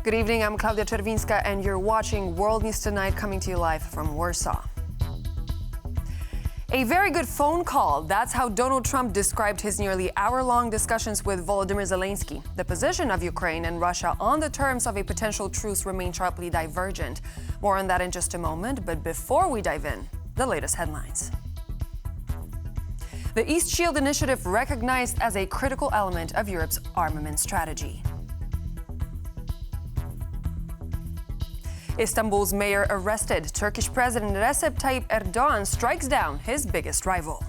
Good evening, I'm Klaudia Czerwińska and you're watching World News Tonight, coming to you live from Warsaw. A very good phone call. That's how Donald Trump described his nearly hour-long discussions with Volodymyr Zelenskyy. The position of Ukraine and Russia on the terms of a potential truce remain sharply divergent. More on that in just a moment, but before we dive in, the latest headlines. The East Shield Initiative recognized as a critical element of Europe's armament strategy. Istanbul's mayor arrested. Turkish President Recep Tayyip Erdoğan strikes down his biggest rival.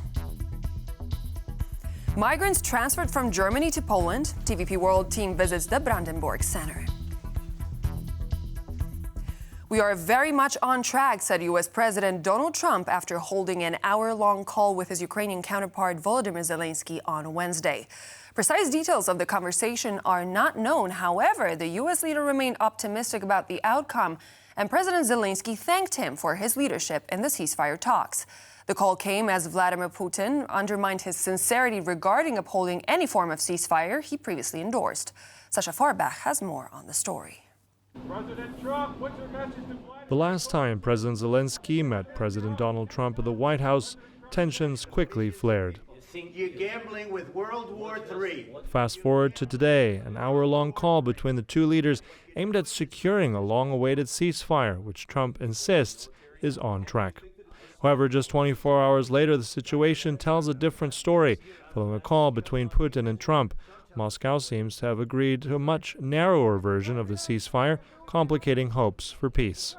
Migrants transferred from Germany to Poland. TVP World team visits the Brandenburg Center. We are very much on track, said U.S. President Donald Trump after holding an hour-long call with his Ukrainian counterpart Volodymyr Zelenskyy on Wednesday. Precise details of the conversation are not known. However, the U.S. leader remained optimistic about the outcome, and President Zelenskyy thanked him for his leadership in the ceasefire talks. The call came as Vladimir Putin undermined his sincerity regarding upholding any form of ceasefire he previously endorsed. Sasha Farbach has more on the story. President Trump, what's your message to Vladimir? The last time President Zelenskyy met President Donald Trump at the White House, tensions quickly flared. You're gambling with World War III. Fast forward to today, an hour-long call between the two leaders aimed at securing a long-awaited ceasefire, which Trump insists is on track. However, just 24 hours later, the situation tells a different story. Following a call between Putin and Trump, Moscow seems to have agreed to a much narrower version of the ceasefire, complicating hopes for peace.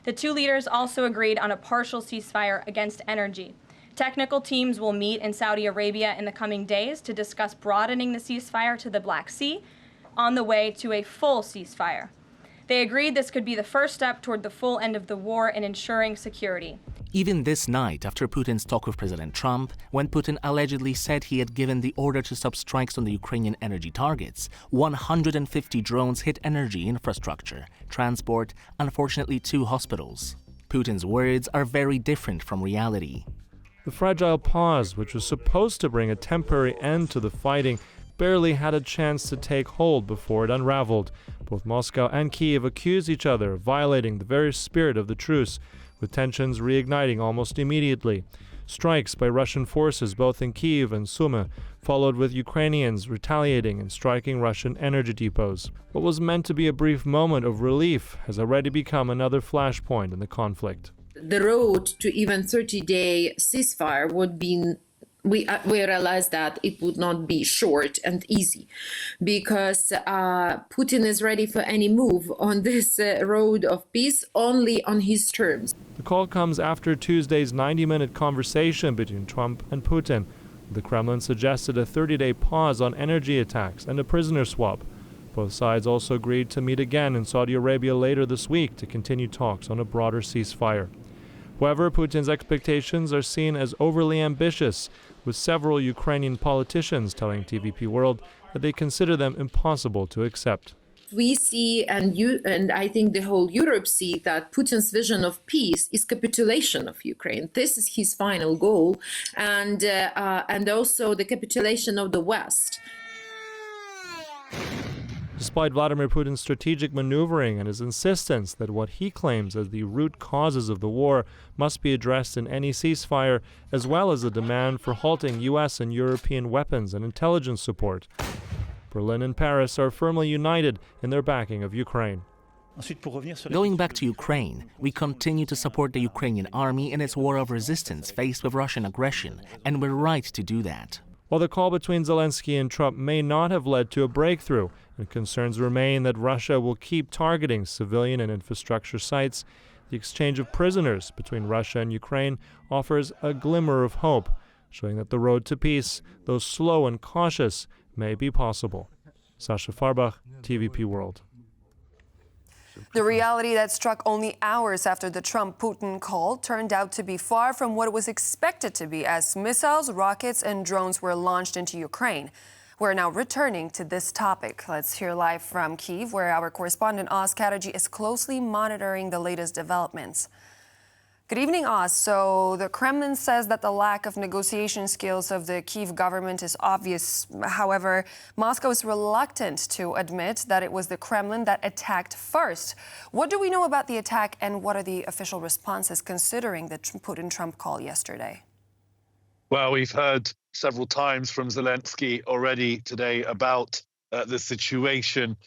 The two leaders also agreed on a partial ceasefire against energy. Technical teams will meet in Saudi Arabia in the coming days to discuss broadening the ceasefire to the Black Sea on the way to a full ceasefire. They agreed this could be the first step toward the full end of the war and ensuring security. Even this night, after Putin's talk with President Trump, when Putin allegedly said he had given the order to stop strikes on the Ukrainian energy targets, 150 drones hit energy infrastructure, transport, unfortunately 2 hospitals. Putin's words are very different from reality. The fragile pause, which was supposed to bring a temporary end to the fighting, barely had a chance to take hold before it unraveled. Both Moscow and Kyiv accused each other of violating the very spirit of the truce, with tensions reigniting almost immediately. Strikes by Russian forces both in Kyiv and Sumy followed, with Ukrainians retaliating and striking Russian energy depots. What was meant to be a brief moment of relief has already become another flashpoint in the conflict. The road to even 30-day ceasefire would be, we realized that it would not be short and easy, because Putin is ready for any move on this road of peace only on his terms. The call comes after Tuesday's 90-minute conversation between Trump and Putin. The Kremlin suggested a 30-day pause on energy attacks and a prisoner swap. Both sides also agreed to meet again in Saudi Arabia later this week to continue talks on a broader ceasefire. However, Putin's expectations are seen as overly ambitious, with several Ukrainian politicians telling TVP World that they consider them impossible to accept. We see, and I think the whole Europe see, that Putin's vision of peace is capitulation of Ukraine. This is his final goal, and also the capitulation of the West. Despite Vladimir Putin's strategic maneuvering and his insistence that what he claims as the root causes of the war must be addressed in any ceasefire, as well as a demand for halting U.S. and European weapons and intelligence support, Berlin and Paris are firmly united in their backing of Ukraine. Going back to Ukraine, we continue to support the Ukrainian army in its war of resistance faced with Russian aggression, and we're right to do that. While the call between Zelenskyy and Trump may not have led to a breakthrough, and concerns remain that Russia will keep targeting civilian and infrastructure sites, the exchange of prisoners between Russia and Ukraine offers a glimmer of hope, showing that the road to peace, though slow and cautious, may be possible. Sasha Farbach, TVP World. The reality that struck only hours after the Trump-Putin call turned out to be far from what it was expected to be, as missiles, rockets, and drones were launched into Ukraine. We're now returning to this topic. Let's hear live from Kyiv, where our correspondent Oz Karaji is closely monitoring the latest developments. Good evening, Oz. So the Kremlin says that the lack of negotiation skills of the Kyiv government is obvious. However, Moscow is reluctant to admit that it was the Kremlin that attacked first. What do we know about the attack, and what are the official responses considering the Putin-Trump call yesterday? Well, we've heard several times from Zelenskyy already today about the situation.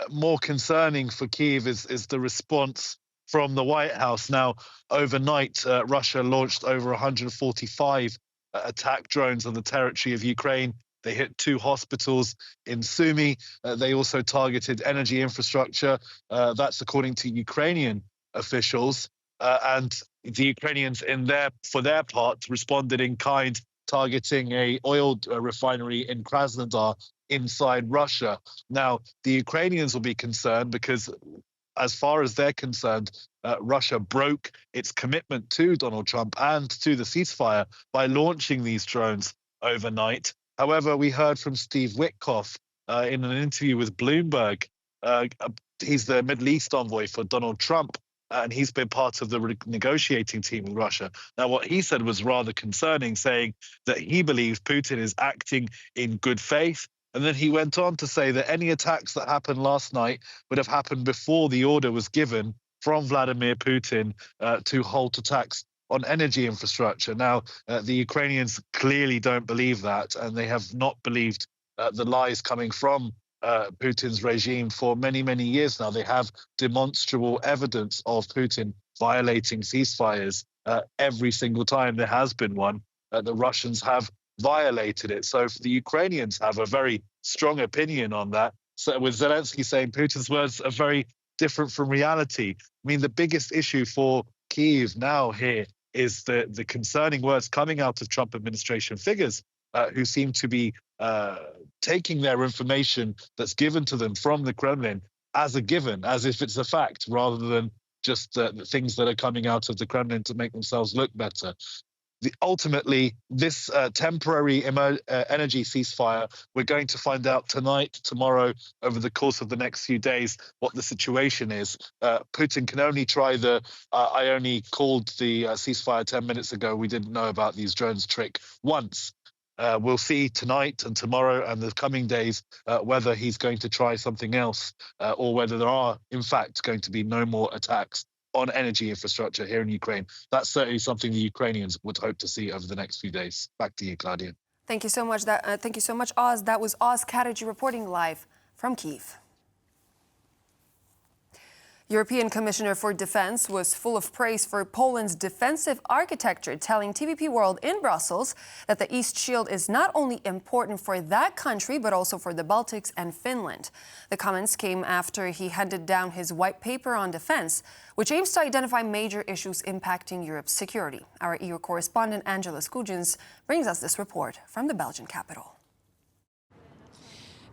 More concerning for Kyiv is the response from the White House. Now, overnight, Russia launched over 145 attack drones on the territory of Ukraine. They hit 2 hospitals in Sumy. They also targeted energy infrastructure. That's according to Ukrainian officials. And the Ukrainians, for their part, responded in kind, targeting a oil refinery in Krasnodar inside Russia. Now, the Ukrainians will be concerned because, as far as they're concerned, Russia broke its commitment to Donald Trump and to the ceasefire by launching these drones overnight. However, we heard from Steve Witkoff in an interview with Bloomberg. He's the Middle East envoy for Donald Trump, and he's been part of the negotiating team with Russia. Now, what he said was rather concerning, saying that he believes Putin is acting in good faith. And then he went on to say that any attacks that happened last night would have happened before the order was given from Vladimir Putin to halt attacks on energy infrastructure. Now, the Ukrainians clearly don't believe that, and they have not believed the lies coming from Putin's regime for many, many years now. They have demonstrable evidence of Putin violating ceasefires every single time there has been one. The Russians have violated it. So the Ukrainians have a very strong opinion on that. So with Zelenskyy saying Putin's words are very different from reality. I mean, the biggest issue for Kyiv now here is the concerning words coming out of Trump administration figures who seem to be taking their information that's given to them from the Kremlin as a given, as if it's a fact, rather than just the things that are coming out of the Kremlin to make themselves look better. Ultimately, this temporary energy ceasefire, we're going to find out tonight, tomorrow, over the course of the next few days, what the situation is. Putin can only try I only called the ceasefire 10 minutes ago, we didn't know about these drones trick once. We'll see tonight and tomorrow and the coming days whether he's going to try something else or whether there are, in fact, going to be no more attacks on energy infrastructure here in Ukraine. That's certainly something the Ukrainians would hope to see over the next few days. Back to you, Claudia. Thank you so much. Thank you so much, Oz. That was Oz Kataji reporting live from Kyiv. European Commissioner for Defense was full of praise for Poland's defensive architecture, telling TVP World in Brussels that the East Shield is not only important for that country, but also for the Baltics and Finland. The comments came after he handed down his white paper on defense, which aims to identify major issues impacting Europe's security. Our EU correspondent Angela Skujins brings us this report from the Belgian capital.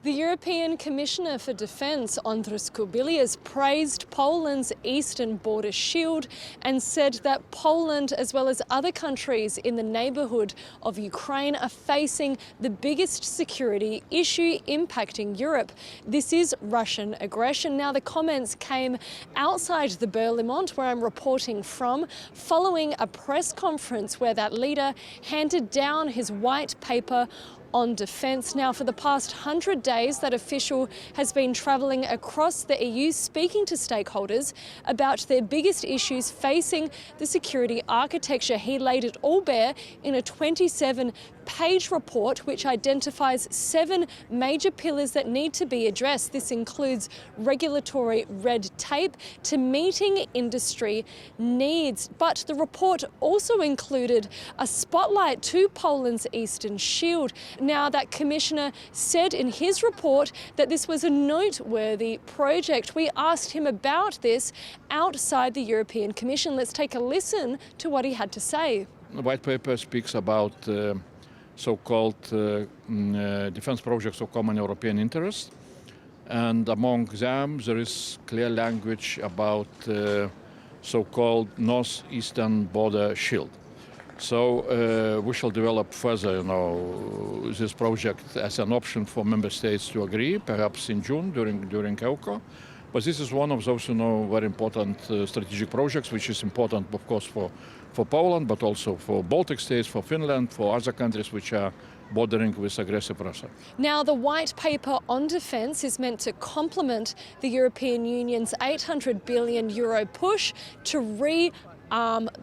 The European Commissioner for Defence, Andris Kubilius, praised Poland's eastern border shield and said that Poland, as well as other countries in the neighbourhood of Ukraine, are facing the biggest security issue impacting Europe. This is Russian aggression. Now, the comments came outside the Berlaymont, where I'm reporting from, following a press conference where that leader handed down his white paper on defence. Now, for the past 100 days, that official has been travelling across the EU, speaking to stakeholders about their biggest issues facing the security architecture. He laid it all bare in a 27-page report which identifies 7 major pillars that need to be addressed. This includes regulatory red tape to meeting industry needs. But the report also included a spotlight to Poland's Eastern Shield. Now, that commissioner said in his report that this was a noteworthy project. We asked him about this outside the European Commission. Let's take a listen to what he had to say. The white paper speaks about so-called defense projects of common European interest. And among them, there is clear language about so-called northeastern border shield. So we shall develop further, this project as an option for member states to agree, perhaps in June during EUCO. But this is one of those, very important strategic projects, which is important, of course, for Poland, but also for Baltic states, for Finland, for other countries which are bordering with aggressive Russia. Now, the white paper on defence is meant to complement the European Union's €800 billion push to rearm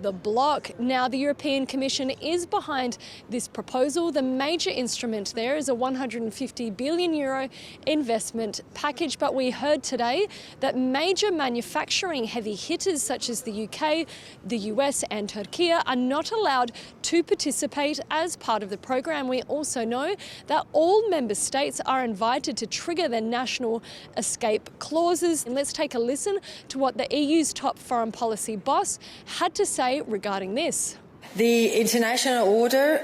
the bloc. Now, the European Commission is behind this proposal. The major instrument there is a €150 billion investment package. But we heard today that major manufacturing heavy hitters such as the UK, the US and Turkey are not allowed to participate as part of the program. We also know that all member states are invited to trigger their national escape clauses. And let's take a listen to what the EU's top foreign policy boss had to say regarding this. The international order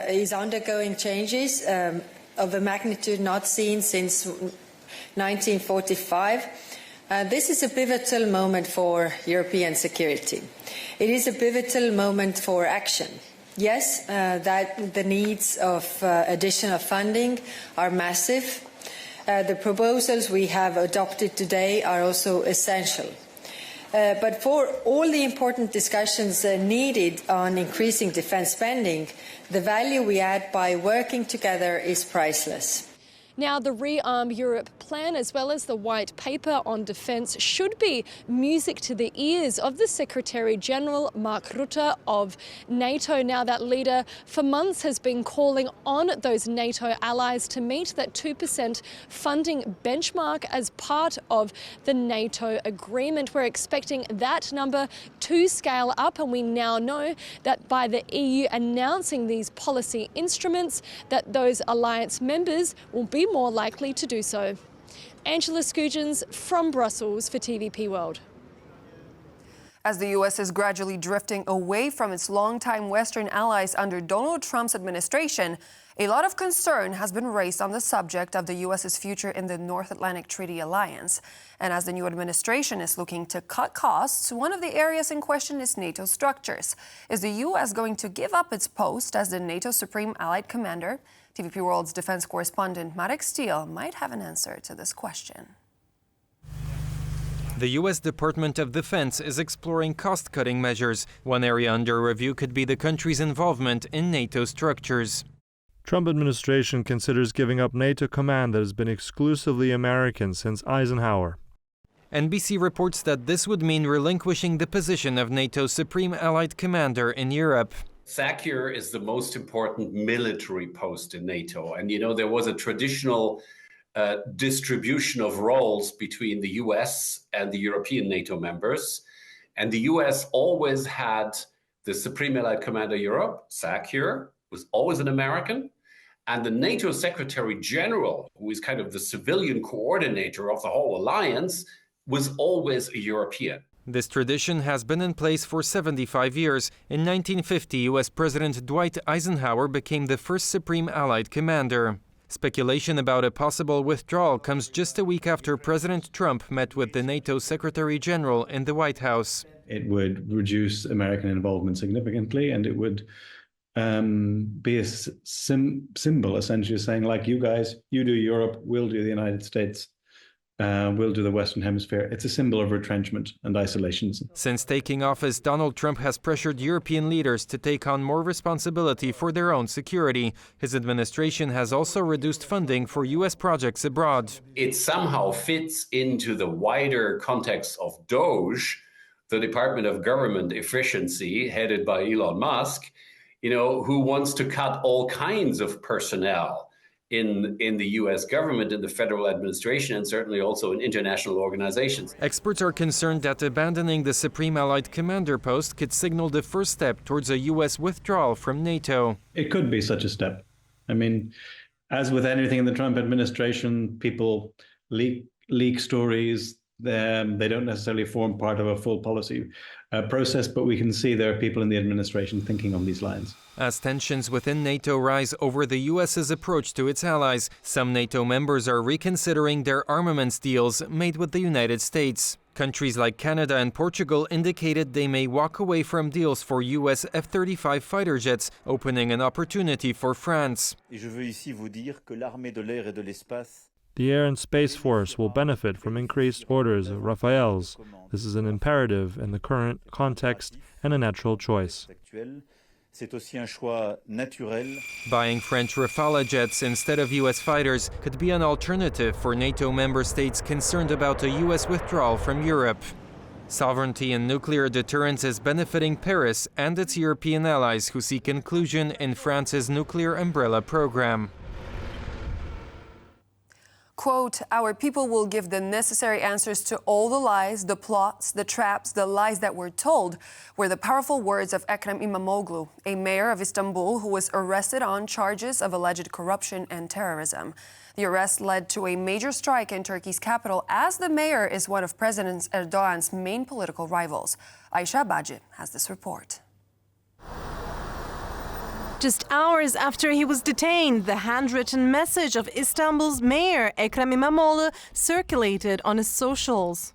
is undergoing changes of a magnitude not seen since 1945. This is a pivotal moment for European security. It is a pivotal moment for action. Yes, that the needs of additional funding are massive. The proposals we have adopted today are also essential. But for all the important discussions needed on increasing defence spending, the value we add by working together is priceless. Now, the Rearm Europe plan, as well as the white paper on defence, should be music to the ears of the Secretary-General, Mark Rutte, of NATO. Now, that leader for months has been calling on those NATO allies to meet that 2% funding benchmark as part of the NATO agreement. We're expecting that number to scale up, and we now know that by the EU announcing these policy instruments, that those alliance members will be more likely to do so. Angela Scoogens from Brussels for TVP World. As the U.S. is gradually drifting away from its longtime Western allies under Donald Trump's administration, a lot of concern has been raised on the subject of the U.S.'s future in the North Atlantic Treaty Alliance. And as the new administration is looking to cut costs, one of the areas in question is NATO structures. Is the U.S. going to give up its post as the NATO Supreme Allied Commander? TVP World's defense correspondent Marek Steele might have an answer to this question. The U.S. Department of Defense is exploring cost-cutting measures. One area under review could be the country's involvement in NATO structures. Trump administration considers giving up NATO command that has been exclusively American since Eisenhower. NBC reports that this would mean relinquishing the position of NATO's Supreme Allied Commander in Europe. SACEUR is the most important military post in NATO. And, there was a traditional distribution of roles between the US and the European NATO members. And the US always had the Supreme Allied Commander Europe, SACEUR, was always an American. And the NATO Secretary General, who is kind of the civilian coordinator of the whole alliance, was always a European. This tradition has been in place for 75 years. In 1950, U.S. President Dwight Eisenhower became the first Supreme Allied Commander. Speculation about a possible withdrawal comes just a week after President Trump met with the NATO Secretary General in the White House. It would reduce American involvement significantly, and it would be a symbol, essentially saying, like, you guys, you do Europe, we'll do the United States. We'll do the Western Hemisphere. It's a symbol of retrenchment and isolation. Since taking office, Donald Trump has pressured European leaders to take on more responsibility for their own security. His administration has also reduced funding for U.S. projects abroad. It somehow fits into the wider context of DOGE, the Department of Government Efficiency, headed by Elon Musk, who wants to cut all kinds of personnel in the U.S. government, in the federal administration, and certainly also in international organizations. Experts are concerned that abandoning the Supreme Allied Commander post could signal the first step towards a U.S. withdrawal from NATO. It could be such a step. I mean, as with anything in the Trump administration, people leak stories. They don't necessarily form part of a full policy process, but we can see there are people in the administration thinking on these lines. As tensions within NATO rise over the U.S.'s approach to its allies, some NATO members are reconsidering their armaments deals made with the United States. Countries like Canada and Portugal indicated they may walk away from deals for U.S. F-35 fighter jets, opening an opportunity for France. The Air and Space Force will benefit from increased orders of Rafales. This is an imperative in the current context and a natural choice. Buying French Rafale jets instead of US fighters could be an alternative for NATO member states concerned about a US withdrawal from Europe. Sovereignty and nuclear deterrence is benefiting Paris and its European allies who seek inclusion in France's nuclear umbrella program. Quote, our people will give the necessary answers to all the lies, the plots, the traps, the lies that were told, were the powerful words of Ekrem İmamoğlu, a mayor of Istanbul who was arrested on charges of alleged corruption and terrorism. The arrest led to a major strike in Turkey's capital, as the mayor is one of President Erdoğan's main political rivals. Ayşe Bacı has this report. Just hours after he was detained, the handwritten message of Istanbul's mayor, Ekrem İmamoğlu, circulated on his socials.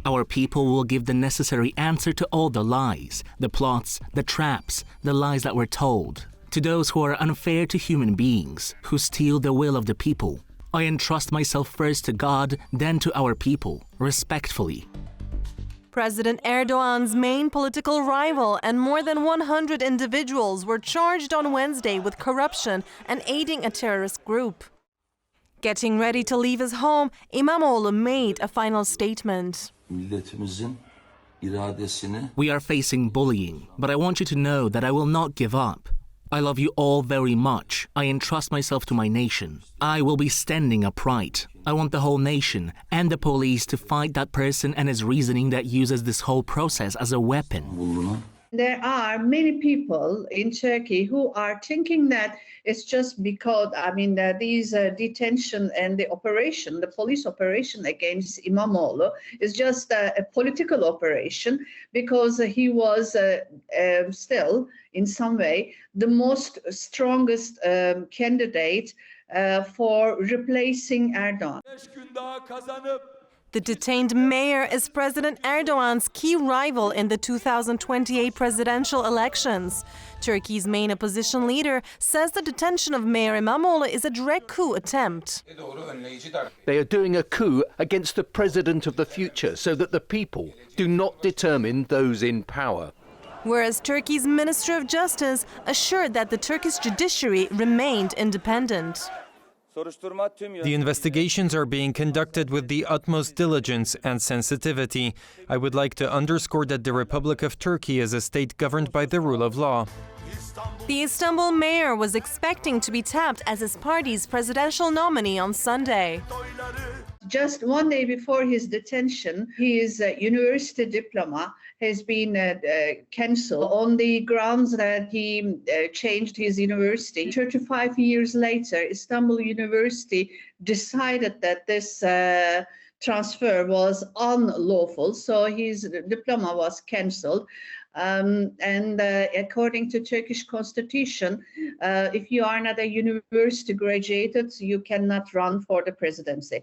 Our people will give the necessary answer to all the lies, the plots, the traps, the lies that were told. To those who are unfair to human beings, who steal the will of the people, I entrust myself first to God, then to our people, respectfully. President Erdoğan's main political rival and more than 100 individuals were charged on Wednesday with corruption and aiding a terrorist group. Getting ready to leave his home, İmamoğlu made a final statement. We are facing bullying, but I want you to know that I will not give up. I love you all very much. I entrust myself to my nation. I will be standing upright. I want the whole nation and the police to fight that person and his reasoning that uses this whole process as a weapon. There are many people in Turkey who are thinking that it's just because, these detention and the operation, the police operation against İmamoğlu is just a political operation because he was still, in some way, the most strongest candidate for replacing Erdoğan. The detained mayor is President Erdoğan's key rival in the 2028 presidential elections. Turkey's main opposition leader says the detention of Mayor İmamoğlu is a direct coup attempt. They are doing a coup against the president of the future so that the people do not determine those in power. Whereas Turkey's Minister of Justice assured that the Turkish judiciary remained independent. The investigations are being conducted with the utmost diligence and sensitivity. I would like to underscore that the Republic of Turkey is a state governed by the rule of law. The Istanbul mayor was expecting to be tapped as his party's presidential nominee on Sunday. Just one day before his detention, his university diploma has been cancelled on the grounds that he changed his university. 35 years later, Istanbul University decided that this transfer was unlawful, so his diploma was cancelled. According to Turkish constitution, if you are not a university graduated, you cannot run for the presidency.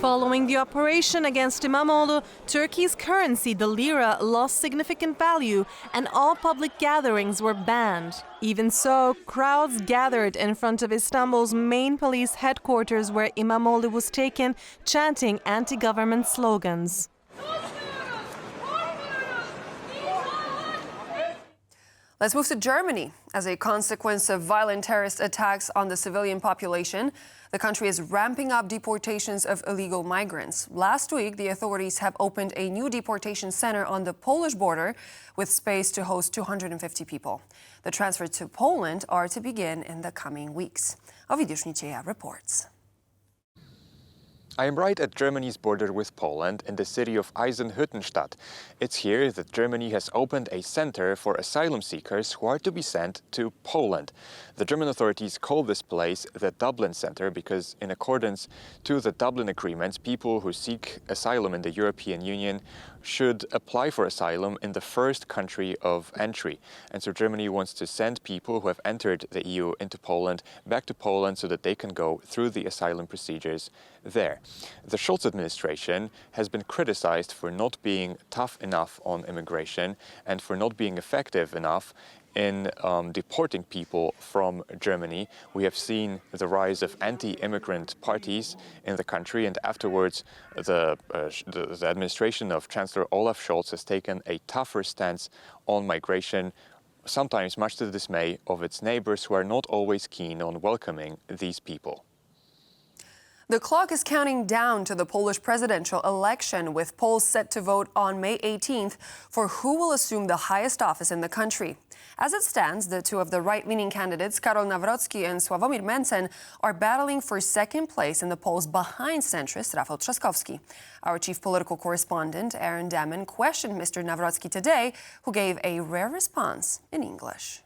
Following the operation against İmamoğlu, Turkey's currency, the lira, lost significant value and all public gatherings were banned. Even so, crowds gathered in front of Istanbul's main police headquarters where İmamoğlu was taken, chanting anti-government slogans. Let's move to Germany. As a consequence of violent terrorist attacks on the civilian population, the country is ramping up deportations of illegal migrants. Last week, the authorities have opened a new deportation center on the Polish border with space to host 250 people. The transfers to Poland are to begin in the coming weeks. Ovidiusz Nicieja reports. I am right at Germany's border with Poland in the city of Eisenhüttenstadt. It's here that Germany has opened a center for asylum seekers who are to be sent to Poland. The German authorities call this place the Dublin Center because, in accordance to the Dublin agreements, people who seek asylum in the European Union should apply for asylum in the first country of entry. And so Germany wants to send people who have entered the EU into Poland back to Poland so that they can go through the asylum procedures there. The Scholz administration has been criticized for not being tough enough on immigration and for not being effective enough in deporting people from Germany. We have seen the rise of anti-immigrant parties in the country, and afterwards the administration of Chancellor Olaf Scholz has taken a tougher stance on migration, sometimes much to the dismay of its neighbors, who are not always keen on welcoming these people. The clock is counting down to the Polish presidential election, with polls set to vote on May 18th for who will assume the highest office in the country. As it stands, the two of the right-leaning candidates, Karol Nawrocki and Sławomir Mencen, are battling for second place in the polls behind centrist Rafał Trzaskowski. Our chief political correspondent, Aaron Damon, questioned Mr. Nawrocki today, who gave a rare response in English.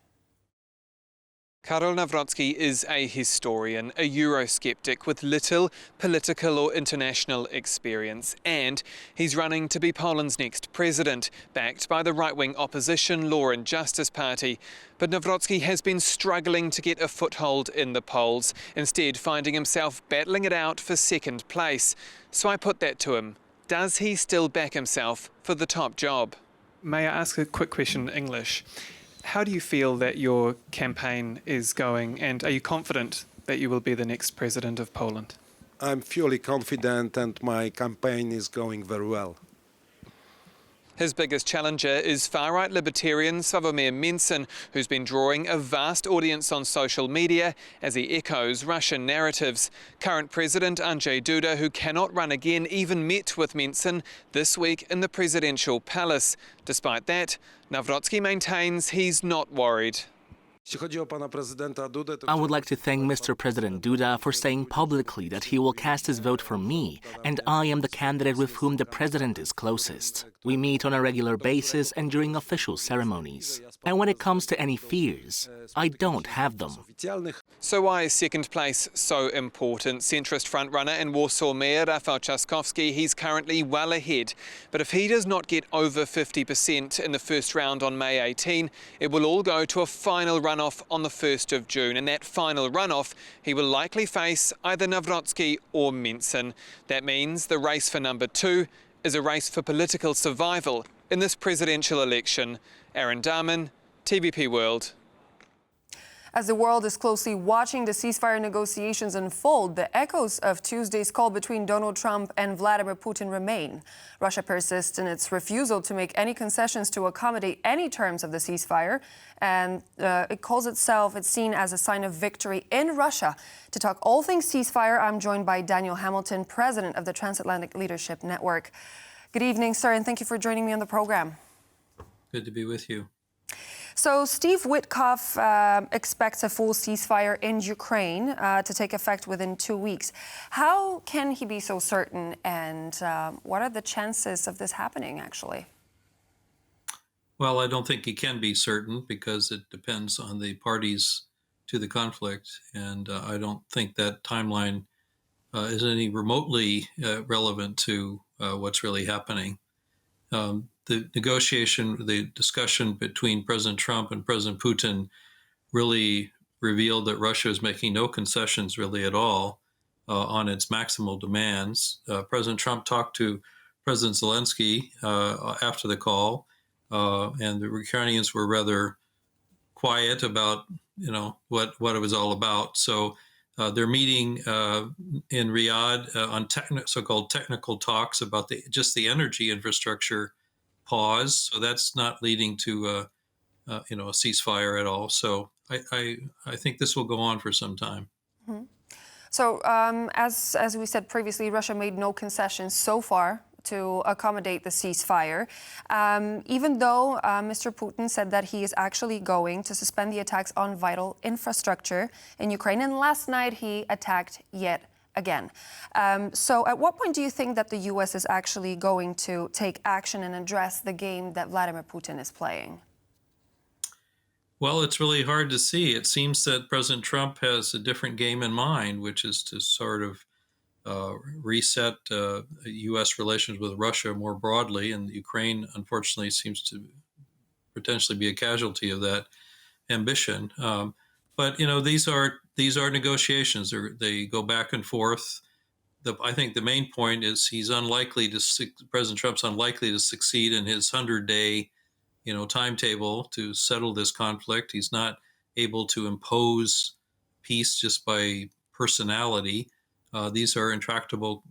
Karol Nawrocki is a historian, a Eurosceptic with little political or international experience, and he's running to be Poland's next president, backed by the right-wing opposition Law and Justice Party. But Nawrocki has been struggling to get a foothold in the polls, instead finding himself battling it out for second place. So I put that to him. Does he still back himself for the top job? May I ask a quick question in English? How do you feel that your campaign is going, and are you confident that you will be the next president of Poland? I'm fully confident, and my campaign is going very well. His biggest challenger is far-right libertarian Sławomir Mencen, who's been drawing a vast audience on social media as he echoes Russian narratives. Current President Andrzej Duda, who cannot run again, even met with Mencen this week in the presidential palace. Despite that, Nawrocki maintains he's not worried. I would like to thank Mr. President Duda for saying publicly that he will cast his vote for me, and I am the candidate with whom the president is closest. We meet on a regular basis and during official ceremonies. And when it comes to any fears, I don't have them. So why is second place so important? Centrist frontrunner and Warsaw Mayor Rafał Trzaskowski, he's currently well ahead. But if he does not get over 50% in the first round on May 18, it will all go to a final runoff on the 1st of June. And that final runoff, he will likely face either Nawrocki or Mencen. That means the race for number 2 is a race for political survival in this presidential election. Aaron Darman, TVP World. As the world is closely watching the ceasefire negotiations unfold, the echoes of Tuesday's call between Donald Trump and Vladimir Putin remain. Russia persists in its refusal to make any concessions to accommodate any terms of the ceasefire, and it's seen as a sign of victory in Russia. To talk all things ceasefire, I'm joined by Daniel Hamilton, president of the Transatlantic Leadership Network. Good evening, sir, and thank you for joining me on the program. Good to be with you. So Steve Witkoff expects a full ceasefire in Ukraine to take effect within 2 weeks. How can he be so certain, and what are the chances of this happening, actually? Well, I don't think he can be certain because it depends on the parties to the conflict, and I don't think that timeline is any remotely relevant to what's really happening. The discussion between President Trump and President Putin really revealed that Russia is making no concessions really at all on its maximal demands. President Trump talked to President Zelenskyy after the call, and the Ukrainians were rather quiet about, what it was all about. So they're meeting in Riyadh on so-called technical talks about just the energy infrastructure pause. So that's not leading to a ceasefire at all. So I think this will go on for some time. Mm-hmm. So as we said previously, Russia made no concessions so far to accommodate the ceasefire, even though Mr. Putin said that he is actually going to suspend the attacks on vital infrastructure in Ukraine. And last night he attacked yet again. So at what point do you think that the U.S. is actually going to take action and address the game that Vladimir Putin is playing? Well, it's really hard to see. It seems that President Trump has a different game in mind, which is to sort of reset U.S. relations with Russia more broadly. And Ukraine, unfortunately, seems to potentially be a casualty of that ambition. But, these are negotiations. They go back and forth. I think the main point is President Trump's unlikely to succeed in his 100-day timetable to settle this conflict. He's not able to impose peace just by personality. These are intractable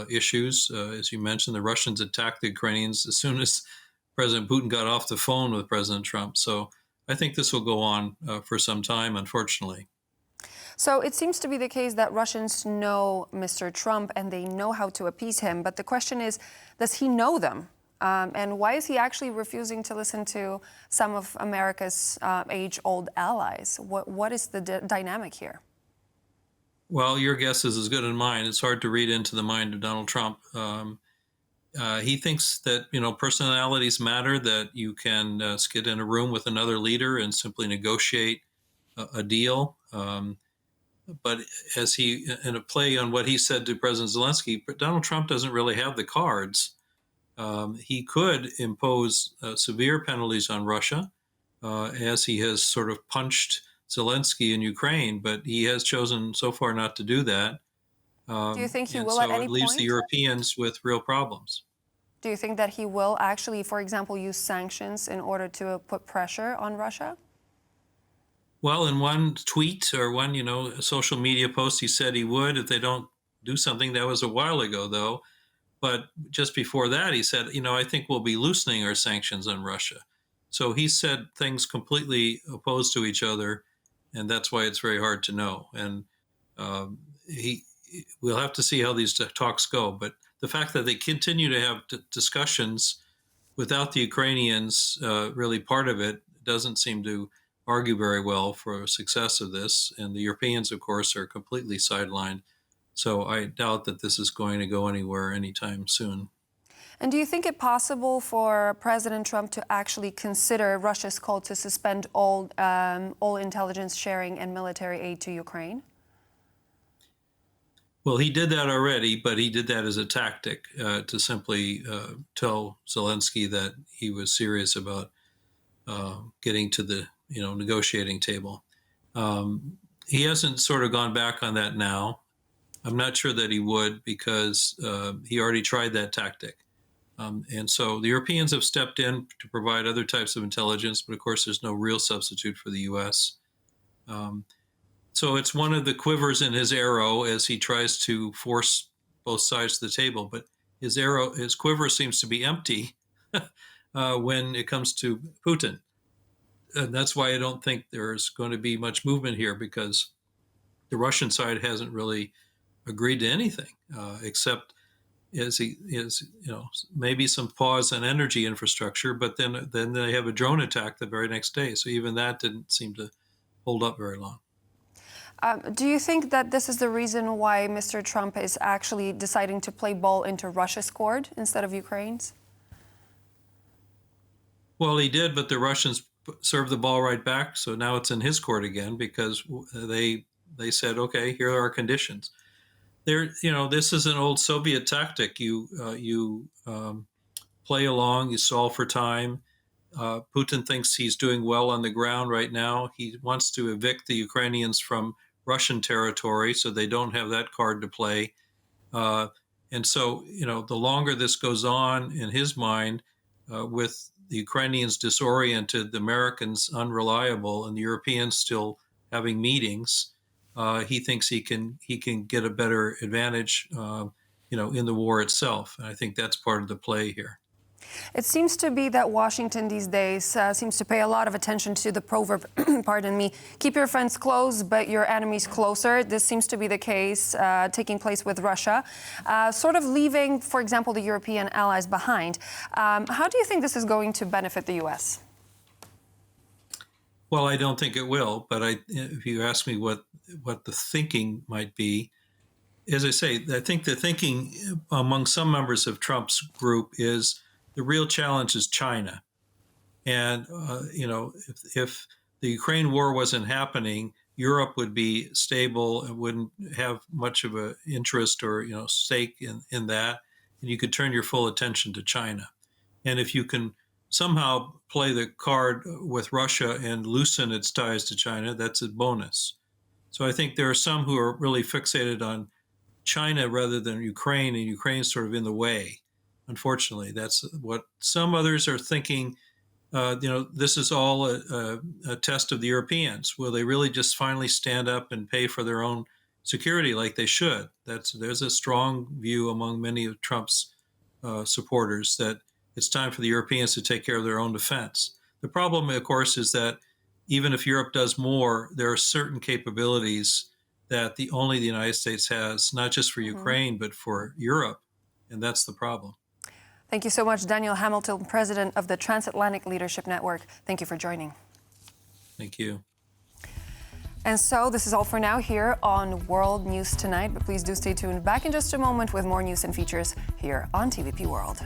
issues. As you mentioned, the Russians attacked the Ukrainians as soon as President Putin got off the phone with President Trump. So I think this will go on for some time, unfortunately. So it seems to be the case that Russians know Mr. Trump and they know how to appease him. But the question is, does he know them? And why is he actually refusing to listen to some of America's age-old allies? What is the dynamic here? Well, your guess is as good as mine. It's hard to read into the mind of Donald Trump. He thinks that, personalities matter, that you can get in a room with another leader and simply negotiate a deal. But as he, in a play on what he said to President Zelenskyy, Donald Trump doesn't really have the cards. He could impose severe penalties on Russia, as he has sort of punched Zelenskyy in Ukraine, but he has chosen so far not to do that. Do you think he will so at any it leaves point? the Europeans with real problems. Do you think that he will actually, for example, use sanctions in order to put pressure on Russia? Well, in one tweet or one, social media post, he said he would if they don't do something. That was a while ago, though. But just before that, he said, I think we'll be loosening our sanctions on Russia. So he said things completely opposed to each other, and that's why it's very hard to know. And we'll have to see how these talks go. But the fact that they continue to have discussions without the Ukrainians really part of it doesn't seem to argue very well for success of this. And the Europeans, of course, are completely sidelined. So I doubt that this is going to go anywhere anytime soon. And do you think it possible for President Trump to actually consider Russia's call to suspend all intelligence sharing and military aid to Ukraine? Well, he did that already, but he did that as a tactic to simply tell Zelenskyy that he was serious about getting to the negotiating table. He hasn't sort of gone back on that now. I'm not sure that he would, because he already tried that tactic. And so the Europeans have stepped in to provide other types of intelligence, but of course there's no real substitute for the U.S. So it's one of the quivers in his arrow as he tries to force both sides to the table. But his quiver seems to be empty when it comes to Putin. And that's why I don't think there's going to be much movement here, because the Russian side hasn't really agreed to anything, except maybe some pause on energy infrastructure, but then they have a drone attack the very next day. So even that didn't seem to hold up very long. Do you think that this is the reason why Mr. Trump is actually deciding to play ball into Russia's court instead of Ukraine's? Well, he did, but the Russians served the ball right back. So now it's in his court again, because they said, okay, here are our conditions. This is an old Soviet tactic. You play along, you stall for time. Putin thinks he's doing well on the ground right now. He wants to evict the Ukrainians from Russian territory so they don't have that card to play. And so, the longer this goes on in his mind, with the Ukrainians disoriented, the Americans unreliable, and the Europeans still having meetings, he thinks he can get a better advantage, in the war itself. And I think that's part of the play here. It seems to be that Washington these days seems to pay a lot of attention to the proverb, pardon me, keep your friends close, but your enemies closer. This seems to be the case taking place with Russia, sort of leaving, for example, the European allies behind. How do you think this is going to benefit the U.S.? Well, I don't think it will, but if you ask me what the thinking might be, as I say, I think the thinking among some members of Trump's group is the real challenge is China. And, if the Ukraine war wasn't happening, Europe would be stable and wouldn't have much of an interest or, stake in that. And you could turn your full attention to China. And if you can somehow play the card with Russia and loosen its ties to China, that's a bonus. So I think there are some who are really fixated on China rather than Ukraine, and Ukraine's sort of in the way. Unfortunately, that's what some others are thinking. this is all a test of the Europeans. Will they really just finally stand up and pay for their own security like they should? There's a strong view among many of Trump's supporters that it's time for the Europeans to take care of their own defense. The problem, of course, is that even if Europe does more, there are certain capabilities that only the United States has, not just for Ukraine, but for Europe. And that's the problem. Thank you so much, Daniel Hamilton, president of the Transatlantic Leadership Network. Thank you for joining. Thank you. And so this is all for now here on World News Tonight, but please do stay tuned back in just a moment with more news and features here on TVP World.